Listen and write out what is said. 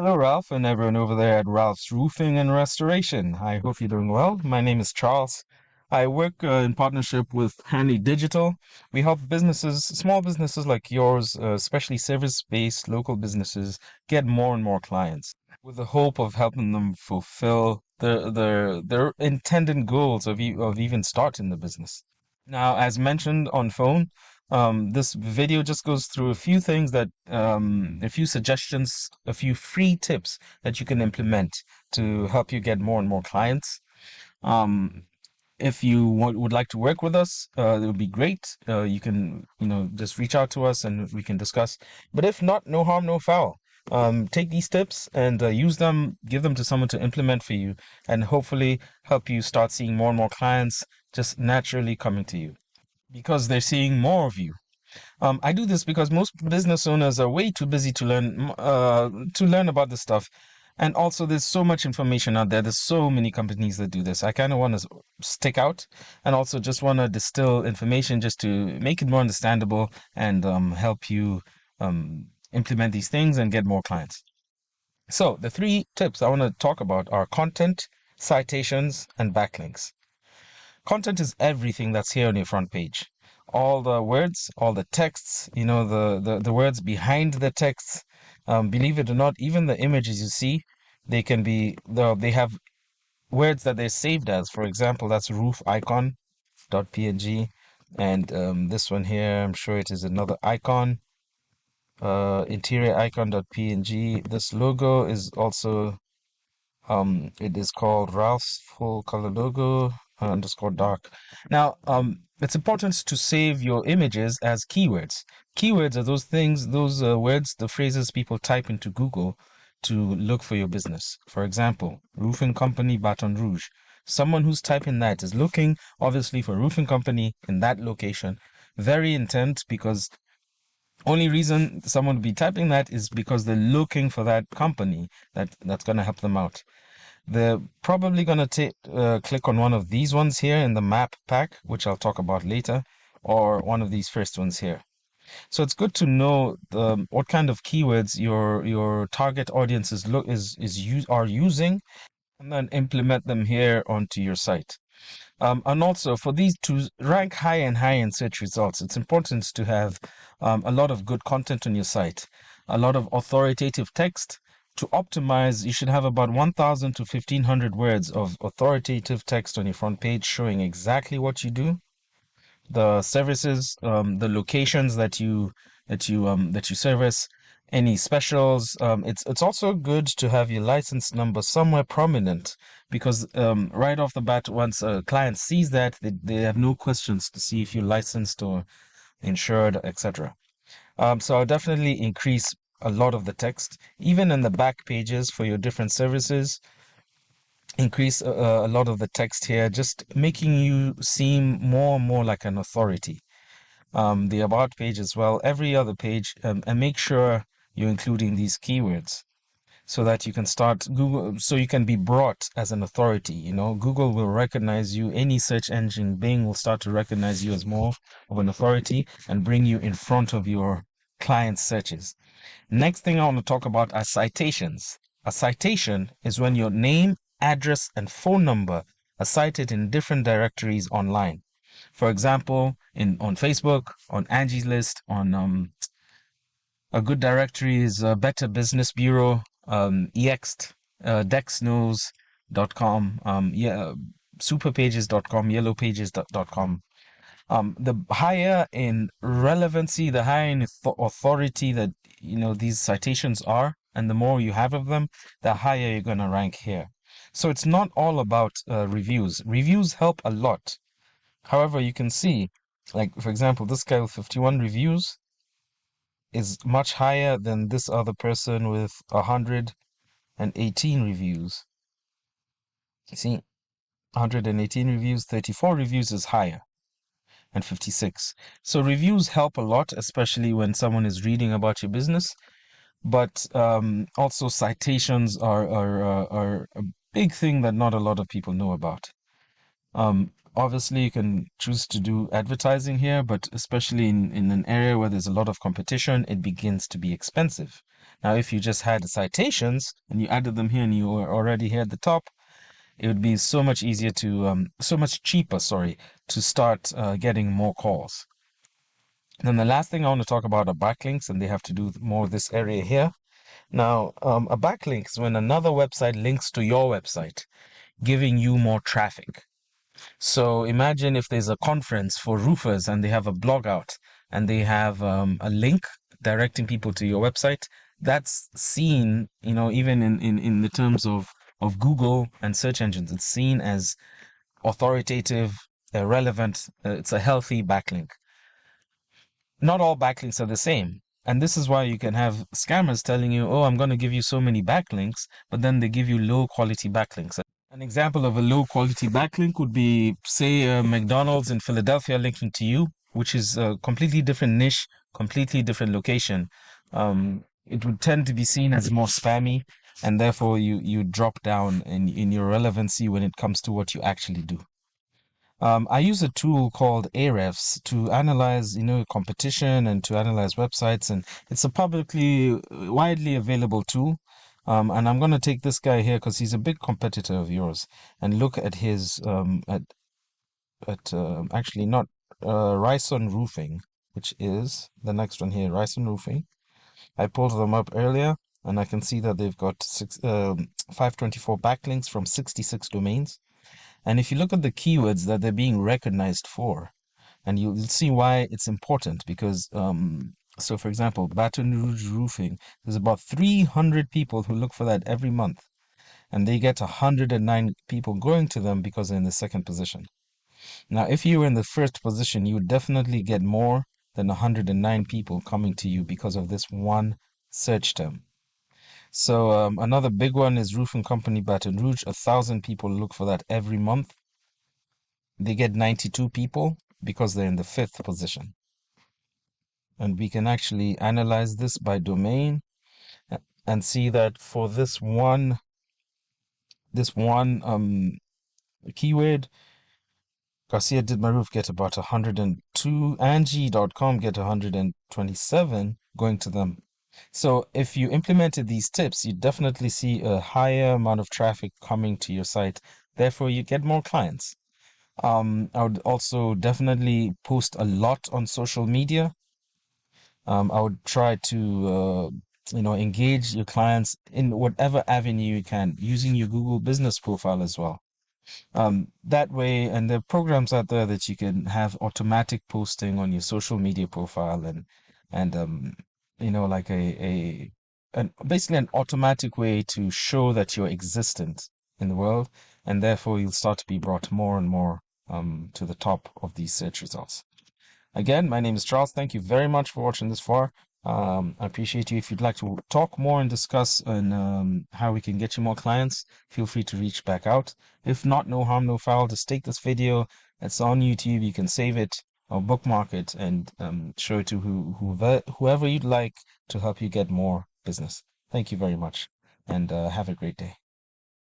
Hello, Ralph, and everyone over there at Ralph's Roofing and Restoration. I hope you're doing well. My name is Charles. I work in partnership with Handy Digital. We help businesses, small businesses like yours, especially service-based local businesses, get more and more clients with the hope of helping them fulfill their intended goals of even starting the business. Now, as mentioned on phone, this video just goes through a few things a few suggestions, a few free tips that you can implement to help you get more and more clients. Um, if you would like to work with us, it would be great. You can, just reach out to us and we can discuss. But if not, no harm, no foul. Take these tips and use them, give them to someone to implement for you, and hopefully help you start seeing more and more clients just naturally coming to you because they're seeing more of you. I do this because most business owners are way too busy to learn about this stuff. And also, there's so much information out there. There's so many companies that do this. I kind of want to stick out and also just want to distill information just to make it more understandable and help you implement these things and get more clients. So, the three tips I want to talk about are content, citations, and backlinks. Content is everything that's here on your front page. All the words, all the texts, the words behind the texts. Believe it or not, even the images you see, they have words that they're saved as. For example, that's roof icon.png. And this one here, I'm sure it is another icon, interior icon.png. This logo is also it is called Ralph's full color logo underscore dark. Now, it's important to save your images as keywords. Keywords are those things, those words, the phrases people type into Google to look for your business. For example, roofing company Baton Rouge. Someone who's typing that is looking obviously for roofing company in that location. Very intent because only reason someone would be typing that is because they're looking for that company that's going to help them out. They're probably going to click on one of these ones here in the map pack, which I'll talk about later, or one of these first ones here. So it's good to know what kind of keywords your target audience are using, and then implement them here onto your site. And also for these to rank high and high in search results, it's important to have a lot of good content on your site, a lot of authoritative text. To optimize, you should have about 1,000 to 1,500 words of authoritative text on your front page showing exactly what you do, the services, the locations that you service, any specials. It's also good to have your license number somewhere prominent because right off the bat, once a client sees that, they have no questions to see if you're licensed or insured, etc. So I'll definitely increase a lot of the text, even in the back pages for your different services. Increase a lot of the text here, just making you seem more and more like an authority. The about page as well, every other page, and make sure you're including these keywords so that you can start Google, so you can be brought as an authority. Google will recognize you. Any search engine, Bing will start to recognize you as more of an authority and bring you in front of your client searches. Next thing I want to talk about are citations. A citation is when your name, address, and phone number are cited in different directories online. For example, on Facebook, on Angie's List, on a good directory is Better Business Bureau, Yext, DexKnows.com, yeah, superpages.com, yellowpages.com. The higher in relevancy, the higher in authority that these citations are, and the more you have of them, the higher you're going to rank here. So it's not all about reviews. Reviews help a lot. However, you can see, like for example, this guy with 51 reviews is much higher than this other person with 118 reviews. You see, 118 reviews, 34 reviews is higher, and 56. So reviews help a lot, especially when someone is reading about your business. But also citations are a big thing that not a lot of people know about. Obviously, you can choose to do advertising here, but especially in an area where there's a lot of competition, it begins to be expensive. Now, if you just had citations and you added them here and you were already here at the top, it would be so much easier to, so much cheaper, sorry, to start getting more calls. Then the last thing I want to talk about are backlinks, and they have to do more with this area here. Now, a backlink is when another website links to your website, giving you more traffic. So imagine if there's a conference for roofers and they have a blog out and they have a link directing people to your website. That's seen, even in the terms of Google and search engines, it's seen as authoritative, relevant. It's a healthy backlink. Not all backlinks are the same. And this is why you can have scammers telling you, oh, I'm going to give you so many backlinks, but then they give you low quality backlinks. An example of a low quality backlink would be, say, McDonald's in Philadelphia linking to you, which is a completely different niche, completely different location. It would tend to be seen as more spammy, and therefore you drop down in your relevancy when it comes to what you actually do. I use a tool called Ahrefs to analyze, competition and to analyze websites, and it's a publicly widely available tool. And I'm going to take this guy here because he's a big competitor of yours, and look at his actually not Rison Roofing, which is the next one here, Rison Roofing. I pulled them up earlier, and I can see that they've got 524 backlinks from 66 domains. And if you look at the keywords that they're being recognized for, and you'll see why it's important because, so for example, Baton Rouge Roofing, there's about 300 people who look for that every month, and they get 109 people going to them because they're in the second position. Now, if you were in the first position, you would definitely get more than 109 people coming to you because of this one search term. So another big one is Roofing Company Baton Rouge. 1,000 people look for that every month. They get 92 people because they're in the fifth position. And we can actually analyze this by domain and see that for this one keyword, Garcia Did My Roof get about 102, Angie.com get 127 going to them. So if you implemented these tips, you definitely see a higher amount of traffic coming to your site. Therefore, you get more clients. I would also definitely post a lot on social media. I would try to, engage your clients in whatever avenue you can, using your Google Business Profile as well. That way, and there are programs out there that you can have automatic posting on your social media profile and like basically an automatic way to show that you're existent in the world, and therefore you'll start to be brought more and more to the top of these search results. Again, my name is Charles. Thank you very much for watching this far. I appreciate you. If you'd like to talk more and discuss on how we can get you more clients, feel free to reach back out. If not, no harm, no foul. Just take this video. It's on YouTube. You can save it or bookmark it and show it to whoever you'd like to help you get more business. Thank you very much, and have a great day.